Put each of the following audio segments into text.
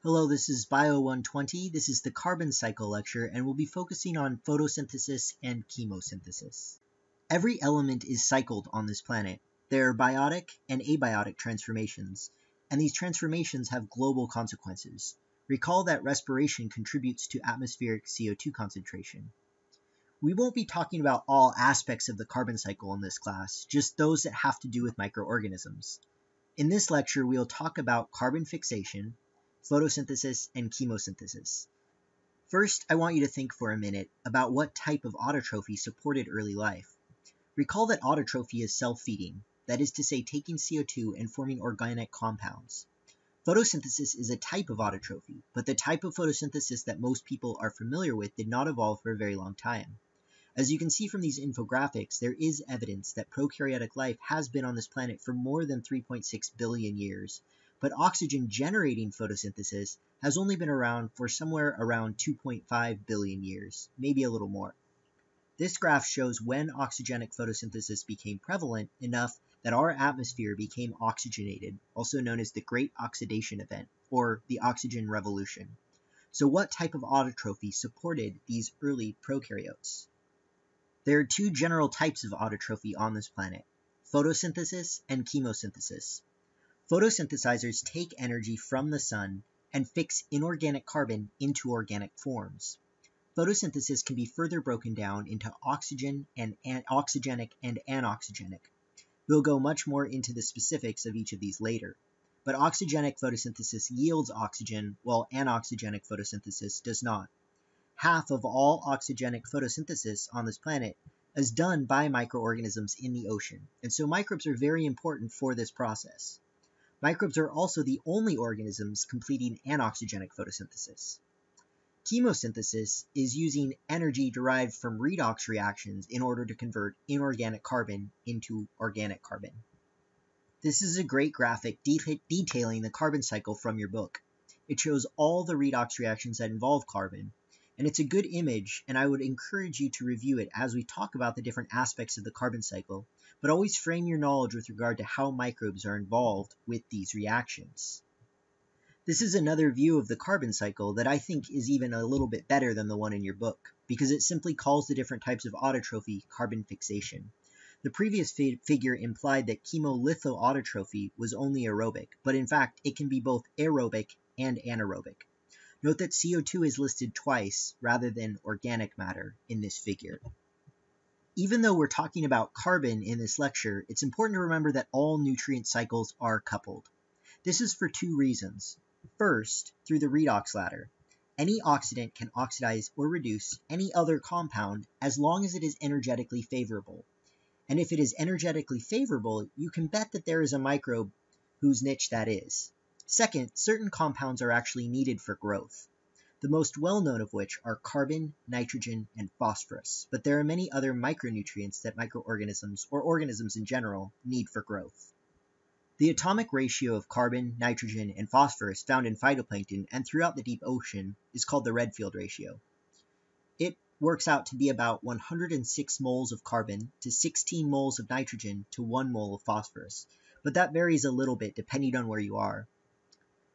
Hello, this is Bio120. This is the carbon cycle lecture, and we'll be focusing on photosynthesis and chemosynthesis. Every element is cycled on this planet. There are biotic and abiotic transformations, and these transformations have global consequences. Recall that respiration contributes to atmospheric CO2 concentration. We won't be talking about all aspects of the carbon cycle in this class, just those that have to do with microorganisms. In this lecture, we'll talk about carbon fixation, photosynthesis, and chemosynthesis. First, I want you to think for a minute about what type of autotrophy supported early life. Recall that autotrophy is self-feeding, that is to say taking CO2 and forming organic compounds. Photosynthesis is a type of autotrophy, but the type of photosynthesis that most people are familiar with did not evolve for a very long time. As you can see from these infographics, there is evidence that prokaryotic life has been on this planet for more than 3.6 billion years, but oxygen-generating photosynthesis has only been around for somewhere around 2.5 billion years, maybe a little more. This graph shows when oxygenic photosynthesis became prevalent enough that our atmosphere became oxygenated, also known as the Great Oxidation Event, or the Oxygen Revolution. So what type of autotrophy supported these early prokaryotes? There are two general types of autotrophy on this planet, photosynthesis and chemosynthesis. Photosynthesizers take energy from the sun and fix inorganic carbon into organic forms. Photosynthesis can be further broken down into oxygenic and anoxygenic. We'll go much more into the specifics of each of these later. But oxygenic photosynthesis yields oxygen, while anoxygenic photosynthesis does not. Half of all oxygenic photosynthesis on this planet is done by microorganisms in the ocean, and so microbes are very important for this process. Microbes are also the only organisms completing anoxygenic photosynthesis. Chemosynthesis is using energy derived from redox reactions in order to convert inorganic carbon into organic carbon. This is a great graphic detailing the carbon cycle from your book. It shows all the redox reactions that involve carbon, and it's a good image, and I would encourage you to review it as we talk about the different aspects of the carbon cycle, but always frame your knowledge with regard to how microbes are involved with these reactions. This is another view of the carbon cycle that I think is even a little bit better than the one in your book, because it simply calls the different types of autotrophy carbon fixation. The previous figure implied that chemolithoautotrophy was only aerobic, but in fact it can be both aerobic and anaerobic. Note that CO2 is listed twice rather than organic matter in this figure. Even though we're talking about carbon in this lecture, it's important to remember that all nutrient cycles are coupled. This is for two reasons. First, through the redox ladder. Any oxidant can oxidize or reduce any other compound as long as it is energetically favorable. And if it is energetically favorable, you can bet that there is a microbe whose niche that is. Second, certain compounds are actually needed for growth, the most well-known of which are carbon, nitrogen, and phosphorus, but there are many other micronutrients that microorganisms, or organisms in general, need for growth. The atomic ratio of carbon, nitrogen, and phosphorus found in phytoplankton and throughout the deep ocean is called the Redfield ratio. It works out to be about 106 moles of carbon to 16 moles of nitrogen to 1 mole of phosphorus, but that varies a little bit depending on where you are.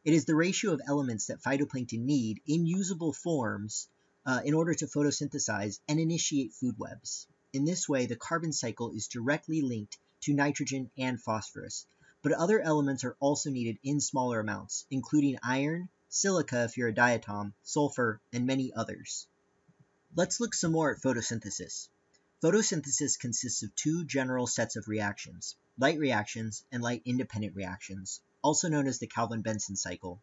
It is the ratio of elements that phytoplankton need in usable forms in order to photosynthesize and initiate food webs. In this way, the carbon cycle is directly linked to nitrogen and phosphorus, but other elements are also needed in smaller amounts, including iron, silica if you're a diatom, sulfur, and many others. Let's look some more at photosynthesis. Photosynthesis consists of two general sets of reactions, light reactions and light-independent reactions, also known as the Calvin-Benson cycle.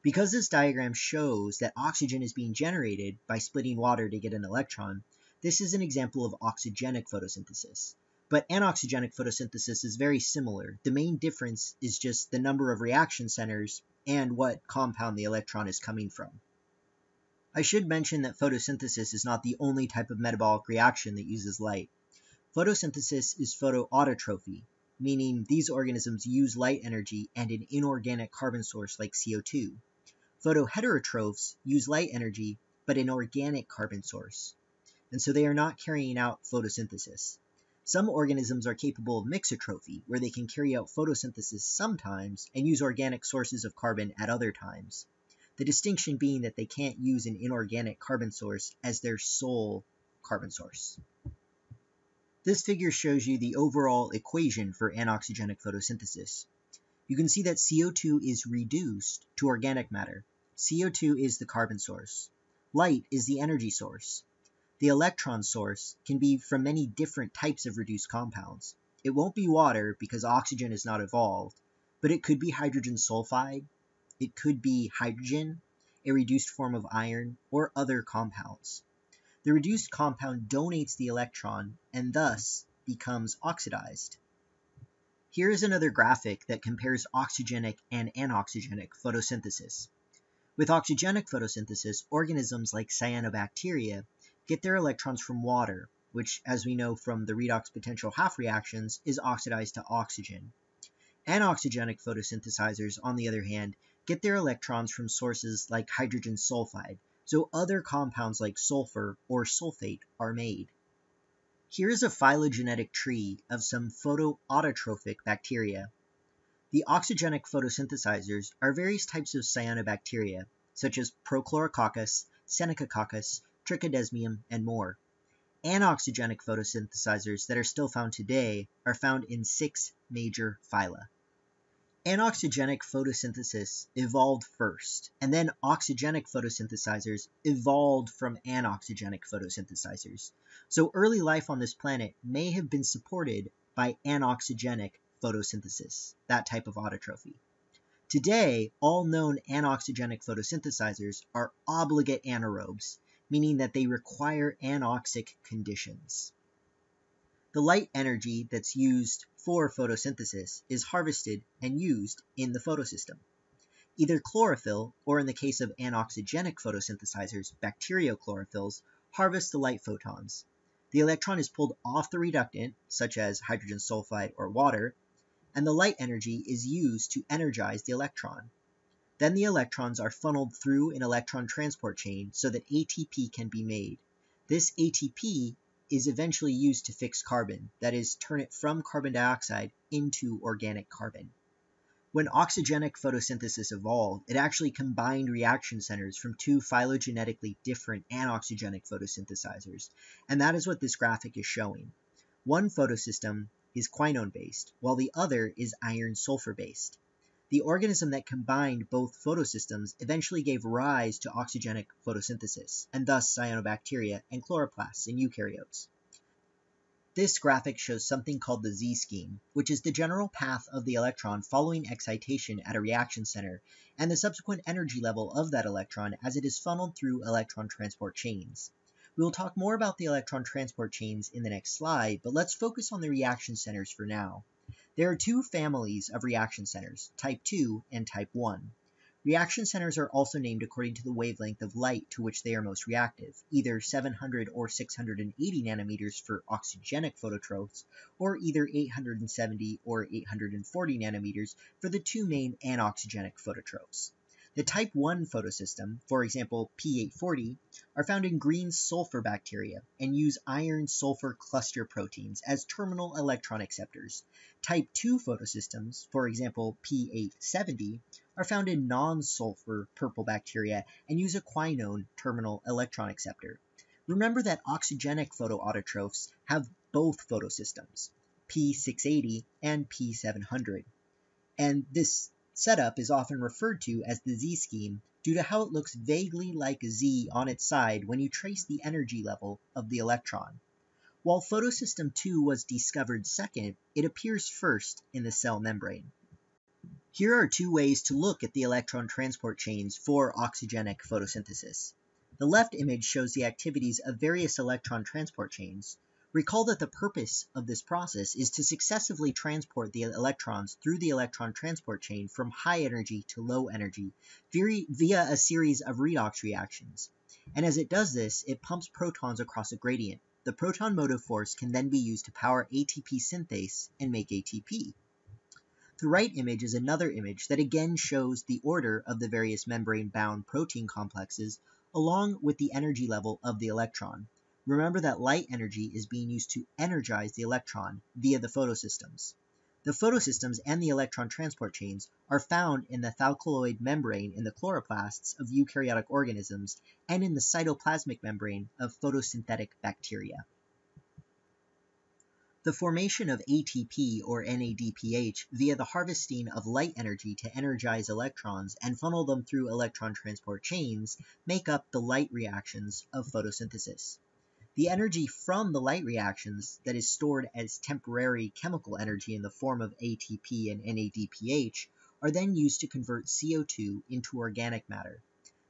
Because this diagram shows that oxygen is being generated by splitting water to get an electron, this is an example of oxygenic photosynthesis. But anoxygenic photosynthesis is very similar. The main difference is just the number of reaction centers and what compound the electron is coming from. I should mention that photosynthesis is not the only type of metabolic reaction that uses light. Photosynthesis is photoautotrophy, meaning these organisms use light energy and an inorganic carbon source like CO2. Photoheterotrophs use light energy, but an organic carbon source, and so they are not carrying out photosynthesis. Some organisms are capable of mixotrophy, where they can carry out photosynthesis sometimes and use organic sources of carbon at other times. the distinction being that they can't use an inorganic carbon source as their sole carbon source. This figure shows you the overall equation for anoxygenic photosynthesis. You can see that CO2 is reduced to organic matter. CO2 is the carbon source. Light is the energy source. The electron source can be from many different types of reduced compounds. It won't be water because oxygen is not evolved, but it could be hydrogen sulfide, it could be hydrogen, a reduced form of iron, or other compounds. The reduced compound donates the electron and thus becomes oxidized. Here is another graphic that compares oxygenic and anoxygenic photosynthesis. With oxygenic photosynthesis, organisms like cyanobacteria get their electrons from water, which, as we know from the redox potential half reactions, is oxidized to oxygen. Anoxygenic photosynthesizers, on the other hand, get their electrons from sources like hydrogen sulfide, so other compounds like sulfur or sulfate are made. Here is a phylogenetic tree of some photoautotrophic bacteria. The oxygenic photosynthesizers are various types of cyanobacteria, such as Prochlorococcus, Senecacoccus, Trichodesmium, and more. Anoxygenic photosynthesizers that are still found today are found in 6 major phyla. Anoxygenic photosynthesis evolved first, and then oxygenic photosynthesizers evolved from anoxygenic photosynthesizers. So early life on this planet may have been supported by anoxygenic photosynthesis, that type of autotrophy. Today, all known anoxygenic photosynthesizers are obligate anaerobes, meaning that they require anoxic conditions. The light energy that's used for photosynthesis is harvested and used in the photosystem. Either chlorophyll, or in the case of anoxygenic photosynthesizers, bacteriochlorophylls, harvest the light photons. The electron is pulled off the reductant, such as hydrogen sulfide or water, and the light energy is used to energize the electron. Then the electrons are funneled through an electron transport chain so that ATP can be made. This ATP is eventually used to fix carbon, that is, turn it from carbon dioxide into organic carbon. When oxygenic photosynthesis evolved, it actually combined reaction centers from 2 phylogenetically different anoxygenic photosynthesizers, and that is what this graphic is showing. One photosystem is quinone-based, while the other is iron-sulfur-based. The organism that combined both photosystems eventually gave rise to oxygenic photosynthesis, and thus cyanobacteria and chloroplasts in eukaryotes. This graphic shows something called the Z-scheme, which is the general path of the electron following excitation at a reaction center, and the subsequent energy level of that electron as it is funneled through electron transport chains. We will talk more about the electron transport chains in the next slide, but let's focus on the reaction centers for now. There are 2 families of reaction centers, type 2 and type 1. Reaction centers are also named according to the wavelength of light to which they are most reactive, either 700 or 680 nanometers for oxygenic phototrophs, or either 870 or 840 nanometers for the 2 main anoxygenic phototrophs. The type 1 photosystem, for example P840, are found in green sulfur bacteria and use iron-sulfur cluster proteins as terminal electron acceptors. Type 2 photosystems, for example P870, are found in non-sulfur purple bacteria and use a quinone terminal electron acceptor. Remember that oxygenic photoautotrophs have both photosystems, P680 and P700, and this setup is often referred to as the Z-scheme due to how it looks vaguely like a Z on its side when you trace the energy level of the electron. While photosystem 2 was discovered second, it appears first in the cell membrane. Here are 2 ways to look at the electron transport chains for oxygenic photosynthesis. The left image shows the activities of various electron transport chains. Recall that the purpose of this process is to successively transport the electrons through the electron transport chain from high energy to low energy via a series of redox reactions. And as it does this, it pumps protons across a gradient. The proton motive force can then be used to power ATP synthase and make ATP. The right image is another image that again shows the order of the various membrane-bound protein complexes along with the energy level of the electron. Remember that light energy is being used to energize the electron via the photosystems. The photosystems and the electron transport chains are found in the thalcaloid membrane in the chloroplasts of eukaryotic organisms and in the cytoplasmic membrane of photosynthetic bacteria. The formation of ATP or NADPH via the harvesting of light energy to energize electrons and funnel them through electron transport chains make up the light reactions of photosynthesis. The energy from the light reactions that is stored as temporary chemical energy in the form of ATP and NADPH are then used to convert CO2 into organic matter.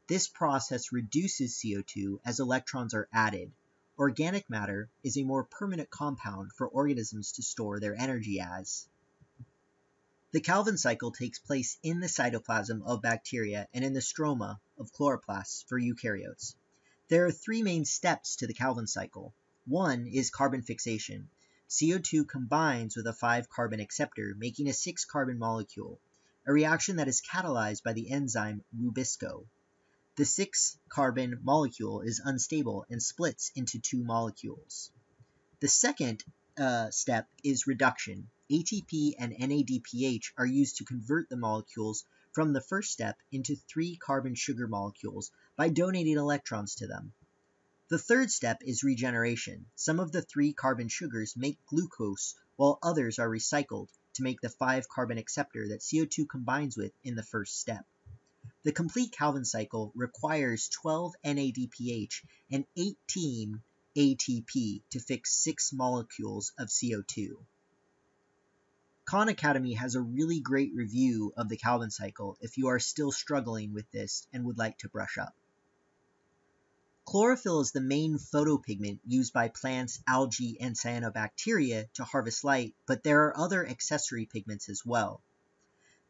This process reduces CO2 as electrons are added. Organic matter is a more permanent compound for organisms to store their energy as. The Calvin cycle takes place in the cytoplasm of bacteria and in the stroma of chloroplasts for eukaryotes. There are three main steps to the Calvin cycle. One is carbon fixation. CO2 combines with a 5-carbon acceptor, making a 6-carbon molecule, a reaction that is catalyzed by the enzyme Rubisco. The 6-carbon molecule is unstable and splits into 2 molecules. The second step is reduction. ATP and NADPH are used to convert the molecules from the first step into 3-carbon sugar molecules by donating electrons to them. The third step is regeneration. Some of the 3-carbon sugars make glucose, while others are recycled to make the 5-carbon acceptor that CO2 combines with in the first step. The complete Calvin cycle requires 12 NADPH and 18 ATP to fix 6 molecules of CO2. Khan Academy has a really great review of the Calvin cycle if you are still struggling with this and would like to brush up. Chlorophyll is the main photopigment used by plants, algae, and cyanobacteria to harvest light, but there are other accessory pigments as well.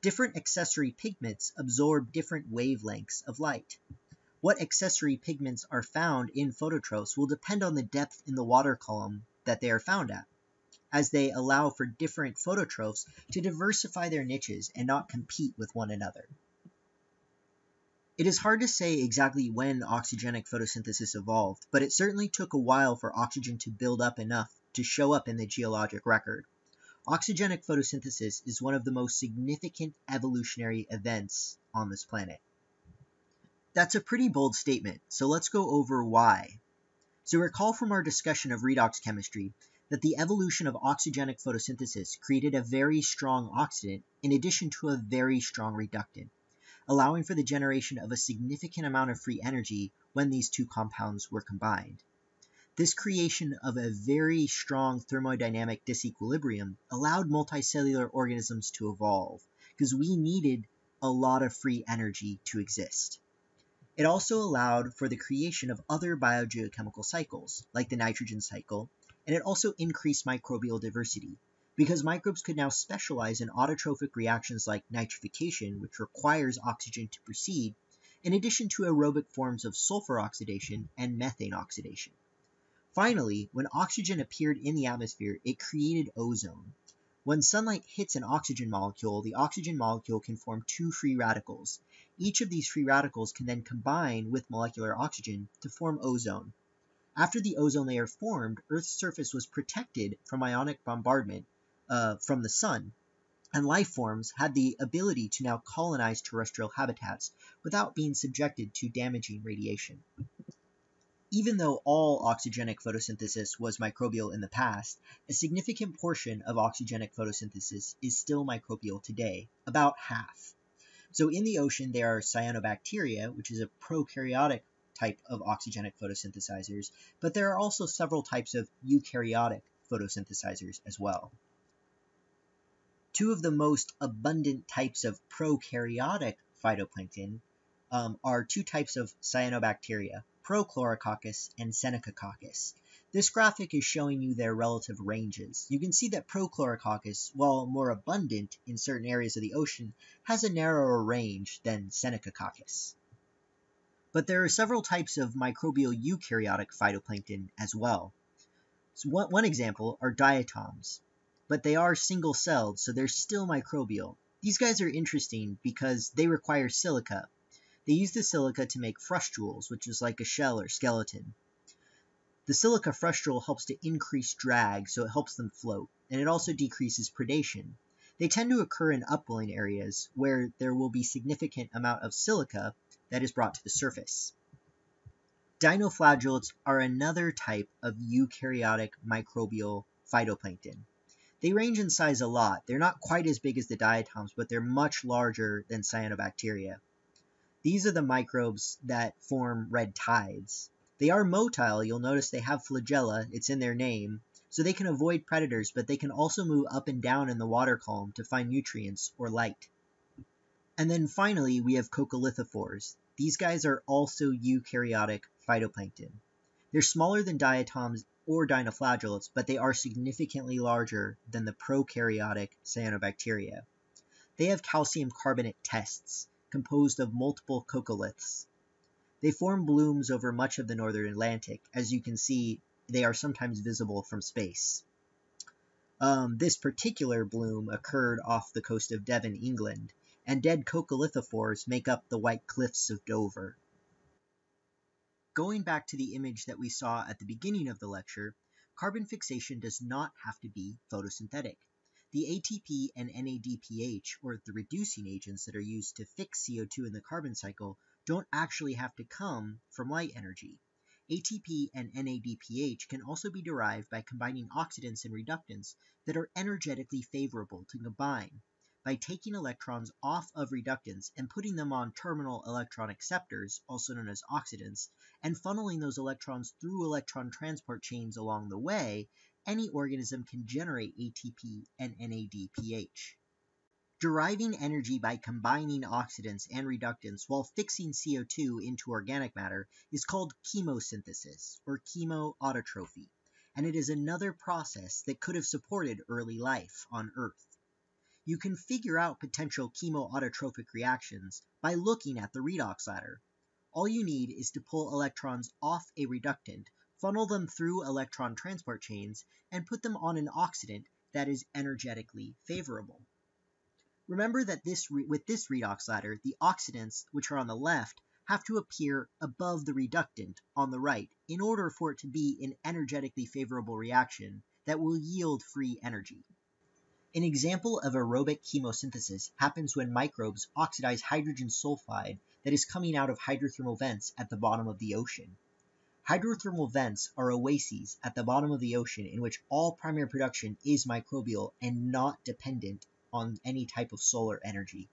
Different accessory pigments absorb different wavelengths of light. What accessory pigments are found in phototrophs will depend on the depth in the water column that they are found at, as they allow for different phototrophs to diversify their niches and not compete with one another. It is hard to say exactly when oxygenic photosynthesis evolved, but it certainly took a while for oxygen to build up enough to show up in the geologic record. Oxygenic photosynthesis is one of the most significant evolutionary events on this planet. That's a pretty bold statement, so let's go over why. So recall from our discussion of redox chemistry that the evolution of oxygenic photosynthesis created a very strong oxidant in addition to a very strong reductant, allowing for the generation of a significant amount of free energy when these two compounds were combined. This creation of a very strong thermodynamic disequilibrium allowed multicellular organisms to evolve, because we needed a lot of free energy to exist. It also allowed for the creation of other biogeochemical cycles, like the nitrogen cycle, and it also increased microbial diversity, because microbes could now specialize in autotrophic reactions like nitrification, which requires oxygen to proceed, in addition to aerobic forms of sulfur oxidation and methane oxidation. Finally, when oxygen appeared in the atmosphere, it created ozone. When sunlight hits an oxygen molecule, the oxygen molecule can form 2 free radicals. Each of these free radicals can then combine with molecular oxygen to form ozone. After the ozone layer formed, Earth's surface was protected from ionic bombardment from the sun, and life forms had the ability to now colonize terrestrial habitats without being subjected to damaging radiation. Even though all oxygenic photosynthesis was microbial in the past, a significant portion of oxygenic photosynthesis is still microbial today, about half. So in the ocean, there are cyanobacteria, which is a prokaryotic type of oxygenic photosynthesizers, but there are also several types of eukaryotic photosynthesizers as well. Two of the most abundant types of prokaryotic phytoplankton are 2 types of cyanobacteria, Prochlorococcus and Senecacoccus. This graphic is showing you their relative ranges. You can see that Prochlorococcus, while more abundant in certain areas of the ocean, has a narrower range than Senecacoccus. But there are several types of microbial eukaryotic phytoplankton as well. So one example are diatoms, but they are single-celled, so they're still microbial. These guys are interesting because they require silica. They use the silica to make frustules, which is like a shell or skeleton. The silica frustule helps to increase drag, so it helps them float, and it also decreases predation. They tend to occur in upwelling areas where there will be significant amount of silica that is brought to the surface. Dinoflagellates are another type of eukaryotic microbial phytoplankton. They range in size a lot. They're not quite as big as the diatoms, but they're much larger than cyanobacteria. These are the microbes that form red tides. They are motile. You'll notice they have flagella. It's in their name. So they can avoid predators, but they can also move up and down in the water column to find nutrients or light. And then finally, we have coccolithophores. These guys are also eukaryotic phytoplankton. They're smaller than diatoms or dinoflagellates, but they are significantly larger than the prokaryotic cyanobacteria. They have calcium carbonate tests composed of multiple coccoliths. They form blooms over much of the northern Atlantic. As you can see, they are sometimes visible from space. This particular bloom occurred off the coast of Devon, England, and dead coccolithophores make up the White Cliffs of Dover. Going back to the image that we saw at the beginning of the lecture, carbon fixation does not have to be photosynthetic. The ATP and NADPH, or the reducing agents that are used to fix CO2 in the carbon cycle, don't actually have to come from light energy. ATP and NADPH can also be derived by combining oxidants and reductants that are energetically favorable to combine. By taking electrons off of reductants and putting them on terminal electron acceptors, also known as oxidants, and funneling those electrons through electron transport chains along the way, any organism can generate ATP and NADPH. Deriving energy by combining oxidants and reductants while fixing CO2 into organic matter is called chemosynthesis, or chemoautotrophy, and it is another process that could have supported early life on Earth. You can figure out potential chemoautotrophic reactions by looking at the redox ladder. All you need is to pull electrons off a reductant, funnel them through electron transport chains, and put them on an oxidant that is energetically favorable. Remember that with this redox ladder, the oxidants, which are on the left, have to appear above the reductant on the right in order for it to be an energetically favorable reaction that will yield free energy. An example of aerobic chemosynthesis happens when microbes oxidize hydrogen sulfide that is coming out of hydrothermal vents at the bottom of the ocean. Hydrothermal vents are oases at the bottom of the ocean in which all primary production is microbial and not dependent on any type of solar energy.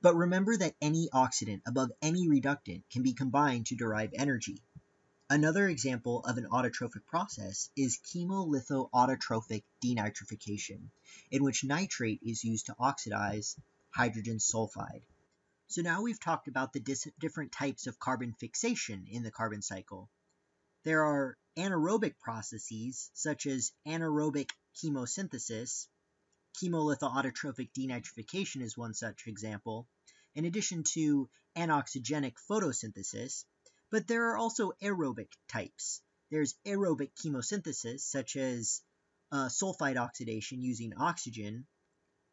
But remember that any oxidant above any reductant can be combined to derive energy. Another example of an autotrophic process is chemolithoautotrophic denitrification, in which nitrate is used to oxidize hydrogen sulfide. So now we've talked about the different types of carbon fixation in the carbon cycle. There are anaerobic processes, such as anaerobic chemosynthesis. Chemolithoautotrophic denitrification is one such example, in addition to anoxygenic photosynthesis. But there are also aerobic types. There's aerobic chemosynthesis, such as sulfide oxidation using oxygen,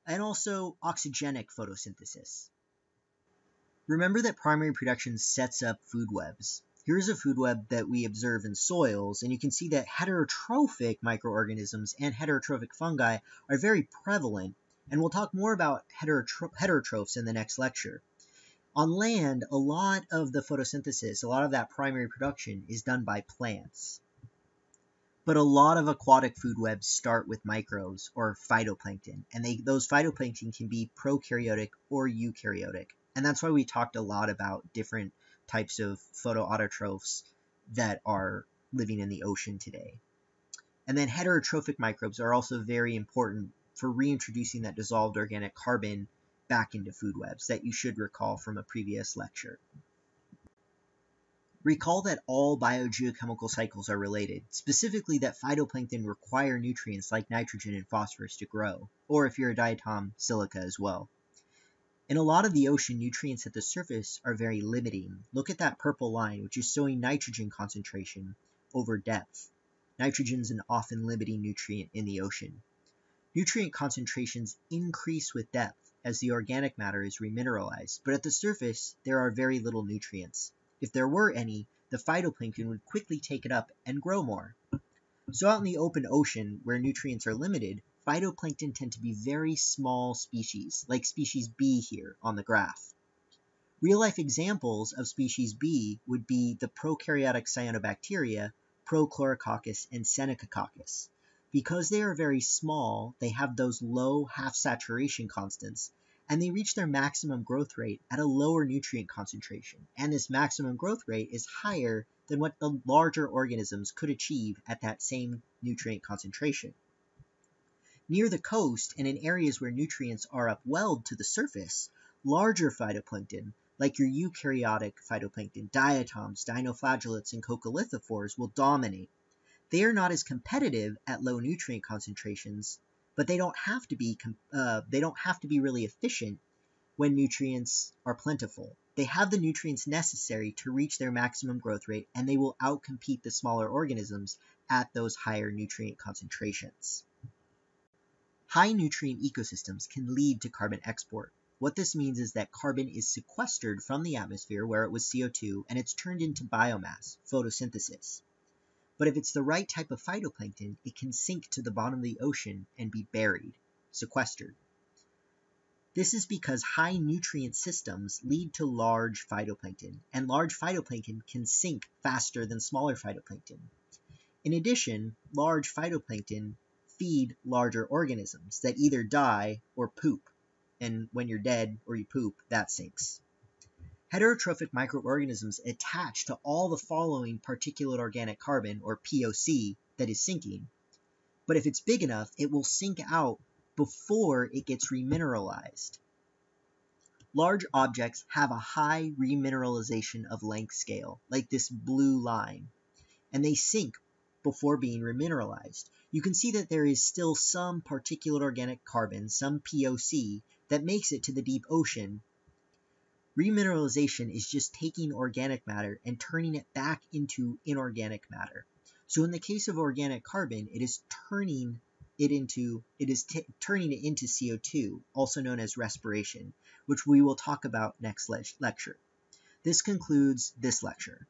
and also oxygenic photosynthesis. Remember that primary production sets up food webs. Here's a food web that we observe in soils, and you can see that heterotrophic microorganisms and heterotrophic fungi are very prevalent, and we'll talk more about heterotrophs in the next lecture. On land, a lot of the photosynthesis, a lot of that primary production is done by plants. But a lot of aquatic food webs start with microbes or phytoplankton, and those phytoplankton can be prokaryotic or eukaryotic. And that's why we talked a lot about different types of photoautotrophs that are living in the ocean today. And then heterotrophic microbes are also very important for reintroducing that dissolved organic carbon back into food webs that you should recall from a previous lecture. Recall that all biogeochemical cycles are related, specifically that phytoplankton require nutrients like nitrogen and phosphorus to grow, or if you're a diatom, silica as well. In a lot of the ocean, nutrients at the surface are very limiting. Look at that purple line, which is showing nitrogen concentration over depth. Nitrogen is an often limiting nutrient in the ocean. Nutrient concentrations increase with depth as the organic matter is remineralized, but at the surface, there are very little nutrients. If there were any, the phytoplankton would quickly take it up and grow more. So out in the open ocean, where nutrients are limited, phytoplankton tend to be very small species, like species B here on the graph. Real-life examples of species B would be the prokaryotic cyanobacteria, Prochlorococcus, and Senecacoccus. Because they are very small, they have those low half-saturation constants, and they reach their maximum growth rate at a lower nutrient concentration, and this maximum growth rate is higher than what the larger organisms could achieve at that same nutrient concentration. Near the coast and in areas where nutrients are upwelled to the surface, larger phytoplankton, like your eukaryotic phytoplankton, diatoms, dinoflagellates, and coccolithophores, will dominate. They are not as competitive at low nutrient concentrations, but they don't have to be really efficient when nutrients are plentiful. They have the nutrients necessary to reach their maximum growth rate, and they will outcompete the smaller organisms at those higher nutrient concentrations. High nutrient ecosystems can lead to carbon export. What this means is that carbon is sequestered from the atmosphere where it was CO2 and it's turned into biomass, photosynthesis. But if it's the right type of phytoplankton, it can sink to the bottom of the ocean and be buried, sequestered. This is because high nutrient systems lead to large phytoplankton, and large phytoplankton can sink faster than smaller phytoplankton. In addition, large phytoplankton feed larger organisms that either die or poop, and when you're dead or you poop, that sinks. Heterotrophic microorganisms attach to all the following particulate organic carbon, or POC, that is sinking, but if it's big enough, it will sink out before it gets remineralized. Large objects have a high remineralization of length scale, like this blue line, and they sink before being remineralized. You can see that there is still some particulate organic carbon, some POC, that makes it to the deep ocean. Remineralization is just taking organic matter and turning it back into inorganic matter. So in the case of organic carbon, it is turning it into CO2, also known as respiration, which we will talk about next lecture. This concludes this lecture.